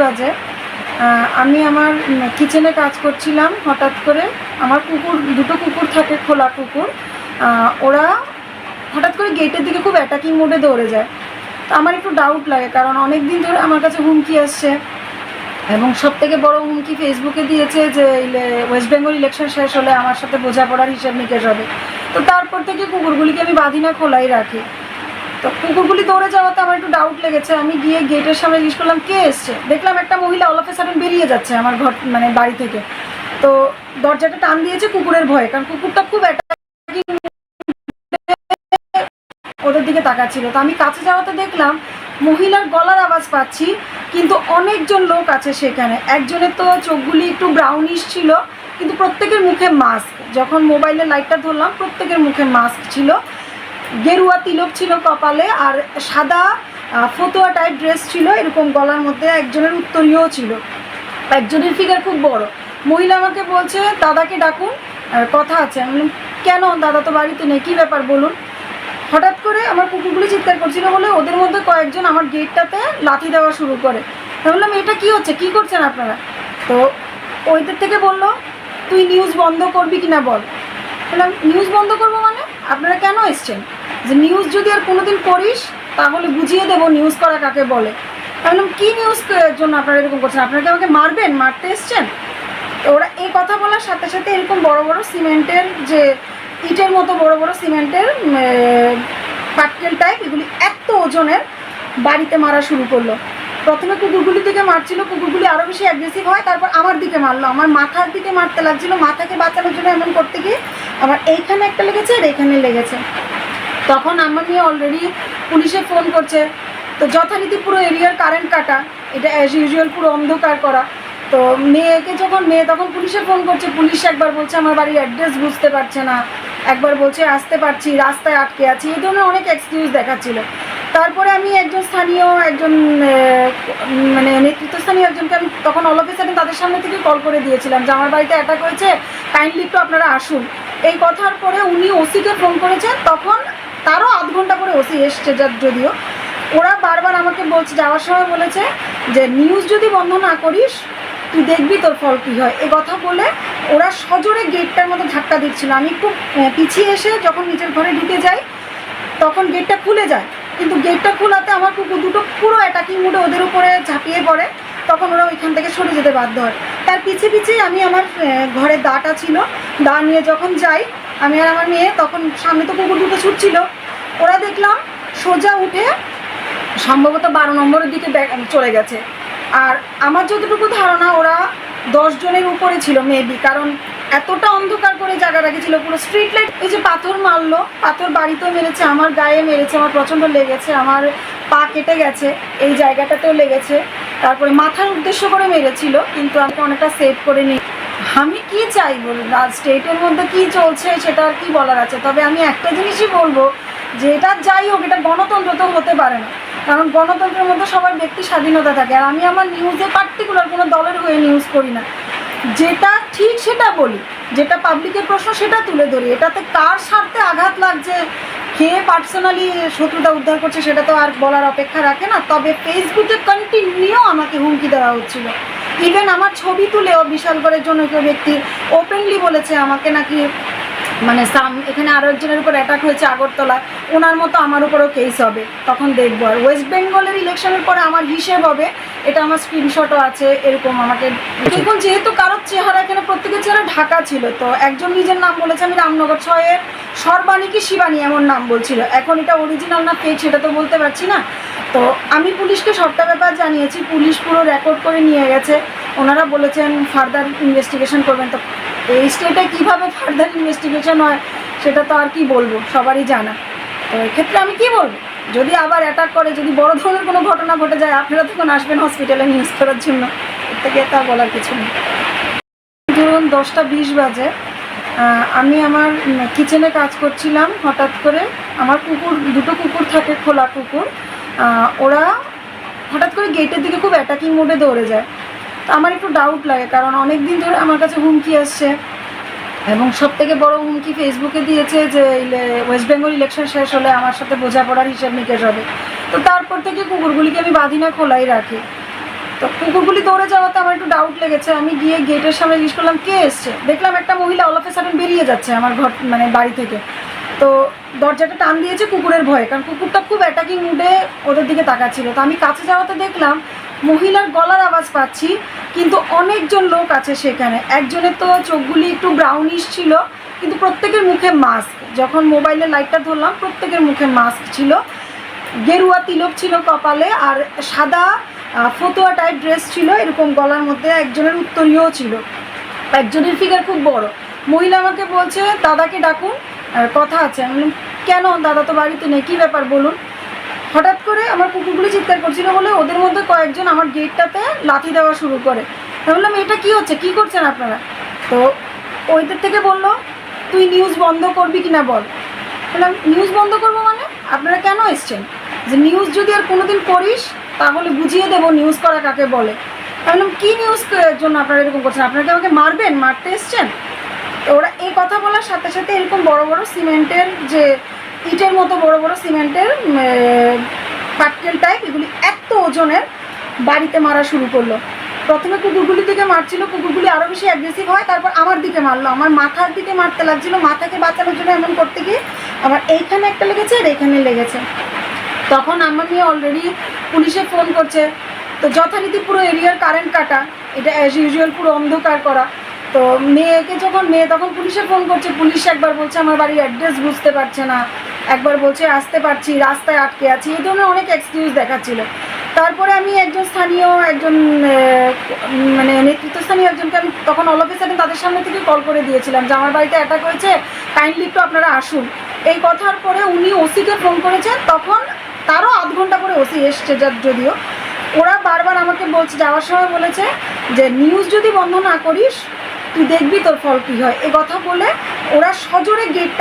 বাজে। আমি আমার কিচেনে কাজ করছিলাম। হঠাৎ করে আমার দুটো কুকুর থাকে, খোলা কুকুর। ওরা হঠাৎ করে গেটের দিকে খুব অ্যাটাকিং মোডে দৌড়ে যায়। তো আমার একটু ডাউট লাগে, কারণ অনেক দিন ধরে আমার কাছে হুমকি আসছে, এবং সবথেকে বড় হুমকি ফেসবুকে দিয়েছে যে ওয়েস্ট বেঙ্গল ইলেকশন শেষ হলে আমার সাথে বোঝাপড়ার হিসেব নিকেশ হবে। তো তারপর থেকে কুকুরগুলিকে আমি বাঁধি না, খোলাই রাখি। তো কুকুরগুলি দৌড়ে যাওয়াতে আমার একটু ডাউট লেগেছে। আমি গিয়ে গেটের সামনে জিজ্ঞেস করলাম কে এসছে। দেখলাম একটা মহিলা অল অফ এ সাডেন বেরিয়ে যাচ্ছে আমার ঘর, মানে বাড়ি থেকে। তো দরজাটা টান দিয়েছে কুকুরের ভয়ে, কারণ কুকুরটা খুব ওদের দিকে তাকাচ্ছিল। তো আমি কাছে যাওয়াতে দেখলাম মহিলার গলার আওয়াজ পাচ্ছি, কিন্তু অনেকজন লোক আছে সেখানে। একজনের তো চোখগুলি একটু ব্রাউনিশ ছিল, কিন্তু প্রত্যেকের মুখে মাস্ক। যখন মোবাইলে লাইটটা ধরলাম, প্রত্যেকের মুখে মাস্ক ছিল, গেরুয়া তিলক ছিল কপালে, আর সাদা ফতুয়া টাইপ ড্রেস ছিল এরকম গলার মধ্যে। একজনের উত্তরীয় ছিল, একজনের ফিগার খুব বড়। মহিলা আমাকে বলছে দাদাকে ডাকুন, কথা আছে। আমি কেন, দাদা তো বাড়িতে নেই, কী ব্যাপার বলুন। হঠাৎ করে আমার কুকুরগুলি চিৎকার করছিল বলে ওদের মধ্যে কয়েকজন আমার গেটটাতে লাথি দেওয়া শুরু করে। আমি বললাম এটা কী হচ্ছে, কী করছেন আপনারা। তো ওইদের থেকে বলল তুই নিউজ বন্ধ করবি কিনা বল। বললাম নিউজ বন্ধ করবো মানে, আপনারা কেন এসছেন? যে নিউজ যদি আর কোনোদিন করিস তাহলে বুঝিয়ে দেবো নিউজ করা কাকে বলে। আমি বললাম কী নিউজ জন্য আপনারা এরকম করছেন, আপনারা কি আমাকে মারবেন, মারতে এসছেন? তো ওরা এই কথা বলার সাথে সাথে এরকম বড় বড় সিমেন্টের, যে ইটের মতো বড় বড় সিমেন্টের পাটকেল টাইপ, এগুলি এত ওজনের বাড়িতে মারা শুরু করলো। প্রথমে কুকুরগুলির দিকে মারছিল, কুকুরগুলি আরও বেশি অ্যাগ্রেসিভ হয়, তারপর আমার দিকে মারলো, আমার মাথার দিকে মারতে লাগছিল। মাথাকে বাঁচানোর জন্য এমন করতে গিয়ে আমার এইখানে একটা লেগেছে আর এইখানে লেগেছে। তখন আমার মেয়ে অলরেডি পুলিশে ফোন করছে। তো যথারীতি পুরো এরিয়ার কারেন্ট কাটা, এটা অ্যাজ ইউজুয়াল পুরো অন্ধকার করা। তো মেয়ে তখন পুলিশে ফোন করছে। পুলিশ একবার বলছে আমার বাড়ির অ্যাড্রেস বুঝতে পারছে না, একবার বলছে আসতে পারছি, রাস্তায় আটকে আছি, এই ধরনের অনেক এক্সকিউজ দেখাচ্ছিল। তারপরে আমি একজন মানে নেতৃত্বস্থানীয় একজনকে আমি তখন অল অফ এ সাডেন তাদের সামনে থেকে কল করে দিয়েছিলাম যে আমার বাড়িতে অ্যাটাক হয়েছে, কাইন্ডলি একটু আপনারা আসুন। এই কথার পরে উনি ওসিকে ফোন করেছেন। তখন তারও আধ ঘন্টা করে ওসি এসছে, যদিও ওরা বারবার আমাকে বলছে, যাওয়ার সময় বলেছে যে নিউজ যদি বন্ধ না করিস তুই দেখবি তোর ফল কী হয়। এ কথা বলে ওরা সজোরে গেটটার মতো ধাক্কা দিচ্ছিল। আমি খুব পিছিয়ে এসে যখন নিজের ঘরে ঢুকে যাই তখন গেটটা খুলে যায়, কিন্তু গেটটা খোলাতে আমার কুকুর দুটো পুরো অ্যাটাকিং মুডে ওদের উপরে ঝাঁপিয়ে পড়ে। তখন ওরা ওইখান থেকে সরে যেতে বাধ্য হয়। তার পিছিয়ে আমি আমার ঘরের দাটা ছিল, দা নিয়ে যখন যাই আমি আর আমার মেয়ে, তখন সামনে তো কুকুর দুটো ছুটছিল। ওরা দেখলাম সোজা উঠে সম্ভবত 12 নম্বরের দিকে চলে গেছে। আর আমার যতটুকু ধারণা ওরা 10 জনের উপরে ছিল মেবি, কারণ এতটা অন্ধকার করে জায়গা রেখেছিল। পুরো স্ট্রিট লাইট, এই যে পাথর মারলো, পাথর বাড়িতেও মেরেছে, আমার গায়ে মেরেছে, আমার প্রচণ্ড লেগেছে, আমার পা কেটে গেছে, এই জায়গাটাতেও লেগেছে। তারপরে মাথার উদ্দেশ্য করে মেরেছিল, কিন্তু আমি অনেকটা সেভ করে নিই। আমি কি চাই বলুন, স্টেটের মধ্যে কি চলছে সেটা আর কি বলার আছে। তবে আমি একটা জিনিসই বলবো যে এটা যাই হোক, এটা গণতন্ত্র তো হতে পারে না, কারণ গণতন্ত্রের মধ্যে সবার ব্যক্তি স্বাধীনতা থাকে। আর আমি আমার নিউজে পার্টিকুলার কোনো দলের হয়ে নিউজ করি না, যেটা ঠিক সেটা বলি, যেটা পাবলিকের প্রশ্ন সেটা তুলে ধরি। এটাতে কার স্বার্থে আঘাত লাগছে, কে পার্সোনালি শত্রুতা উদ্ধার করছে সেটা তো আর বলার অপেক্ষা রাখে না। তবে ফেসবুকে কন্টিনিউ আমাকে হুমকি দেওয়া হচ্ছিল। ইভেন আমার ছবি তুলেও বিশালগড়ের জন্য কেউ ব্যক্তি ওপেনলি বলেছে আমাকে নাকি, মানে এখানে আরও একজনের উপর অ্যাটাক হয়েছে আগরতলায়, ওনার মতো আমার উপরও কেস হবে, তখন দেখবো। আর ওয়েস্ট বেঙ্গলের ইলেকশনের পরে আমার হিসেব হবে, এটা আমার স্ক্রিনশটও আছে। এরকম আমাকে দেখুন, যেহেতু কারোর চেহারা, এখানে প্রত্যেকের চেহারা ঢাকা ছিল, তো একজন নিজের নাম বলেছে, আমি রামনগর 6-এর সর্বাণী কি শিবানী এমন নাম বলছিল। এখন এটা অরিজিনাল না ফেক সেটা তো বলতে পারছি না। তো আমি পুলিশকে সবটা ব্যাপার জানিয়েছি, পুলিশ পুরো রেকর্ড করে নিয়ে গেছে। ওনারা বলেছেন ফার্দার ইনভেস্টিগেশন করবেন। তো এই স্টেটে কীভাবে ফার্দার ইনভেস্টিগেশন হয় সেটা তো আর কি বলবো, সবারই জানা। তো এক্ষেত্রে আমি কি বলবো, যদি আবার অ্যাটাক করে, যদি বড় ধরনের কোনো ঘটনা ঘটে যায়, আপনারা তখন আসবেন হসপিটালে নিউজ করার জন্য। এর থেকে তা বলার কিছু নেই। ধরুন 10টা 20 বাজে, আমি আমার কিচেনে কাজ করছিলাম। হঠাৎ করে আমার দুটো কুকুর থাকে, খোলা কুকুর। ওরা হঠাৎ করে গেটের দিকে খুব অ্যাটাকিং মোডে দৌড়ে যায়। তো আমার একটু ডাউট লাগে, কারণ অনেক দিন ধরে আমার কাছে হুমকি আসছে, এবং সবথেকে বড় হুমকি ফেসবুকে দিয়েছে যে ওয়েস্ট বেঙ্গল ইলেকশন শেষ হলে আমার সাথে বোঝাপড়ার হিসেব নিকেশ হবে। তো তারপর থেকে কুকুরগুলিকে আমি বাঁধি না, খোলাই রাখি। তো কুকুরগুলি দৌড়ে যাওয়াতে আমার একটু ডাউট লেগেছে। আমি গিয়ে গেটের সামনে জিজ্ঞেস করলাম কে এসছে, দেখলাম একটা মহিলা অল অফ এ সাডেন বেরিয়ে যাচ্ছে আমার ঘর মানে বাড়ি থেকে। তো দরজাটা টান দিয়েছে কুকুরের ভয়ে, কারণ কুকুরটা খুব অ্যাটাকিং মুডে ওদের দিকে তাকাচ্ছিল। তো আমি কাছে যাওয়াতে দেখলাম মহিলার গলার আওয়াজ পাচ্ছি, কিন্তু অনেকজন লোক আছে সেখানে। একজনের তো চোখগুলি একটু ব্রাউনিশ ছিল, কিন্তু প্রত্যেকের মুখে মাস্ক। যখন মোবাইলে লাইটটা ধরলাম প্রত্যেকের মুখে মাস্ক ছিল, গেরুয়া তিলক ছিল কপালে, আর সাদা ফতুয়া টাইপ ড্রেস ছিল এরকম গলার মধ্যে। একজনের উত্তরীয় ছিল, একজনের ফিগার খুব বড়। মহিলা আমাকে বলছে দাদাকে ডাকুন, কথা আছে। আমি বললাম কেন, দাদা তো বাড়িতে নেই, কী ব্যাপার বলুন। হঠাৎ করে আমার কুকুরগুলি চিৎকার করছিল বলে ওদের মধ্যে কয়েকজন আমার গেটটাতে লাথি দেওয়া শুরু করে। আমি বললাম এটা কী হচ্ছে, কী করছেন আপনারা? তো ওইদের থেকে বললো তুই নিউজ বন্ধ করবি কিনা বল। বললাম নিউজ বন্ধ করবো মানে? আপনারা কেন এসছেন? যে নিউজ যদি আর কোনোদিন করিস তাহলে বুঝিয়ে দেবো নিউজ করা কাকে বলে। আমি বললাম কী নিউজ জন্য আপনারা এরকম করছেন, আপনারা কি আমাকে মারবেন, মারতে এসছেন? তো ওরা এই কথা বলার সাথে সাথে এরকম বড় বড় সিমেন্টের, যে ইটের মতো বড় বড় সিমেন্টের পাটকেল টাইপ, এগুলি এত ওজনের বাড়িতে মারা শুরু করলো। প্রথমে কুকুরগুলির দিকে মারছিল, কুকুরগুলি আরও বেশি অ্যাগ্রেসিভ হয়, তারপর আমার দিকে মারলো, আমার মাথার দিকে মারতে লাগছিলো। মাথাকে বাঁচানোর জন্য এমন করতে গিয়ে আমার এইখানে একটা লেগেছে আর এইখানে লেগেছে। তখন আমার মেয়ে অলরেডি পুলিশে ফোন করছে। তো যথারীতি পুরো এরিয়ার কারেন্ট কাটা, এটা অ্যাজ ইউজুয়াল পুরো অন্ধকার করা। তো মেয়েকে যখন তখন পুলিশে ফোন করছে, পুলিশ একবার বলছে আমার বাড়ির অ্যাড্রেস বুঝতে পারছে না, একবার বলছে আসতে পারছি, রাস্তায় আটকে আছি, এই ধরনের অনেক এক্সকিউজ দেখাচ্ছিল। তারপরে আমি একজন মানে নেতৃত্বস্থানীয় একজনকে আমি তখন অল অফ এ সাডেন তাদের সামনে থেকে কল করে দিয়েছিলাম যে আমার বাড়িতে অ্যাটাক হয়েছে, কাইন্ডলি একটু আপনারা আসুন। এই কথার পরে উনি ওসিকে ফোন করেছেন, তখন তারও আধ ঘন্টা পরে ওসি এসছে। যদিও ওরা বারবার আমাকে বলছে, যাওয়ার সময় বলেছে যে নিউজ যদি বন্ধ না করিস তুই দেখবি তোর ফল কী হয়। এ কথা বলে ওরা সজোরে গেট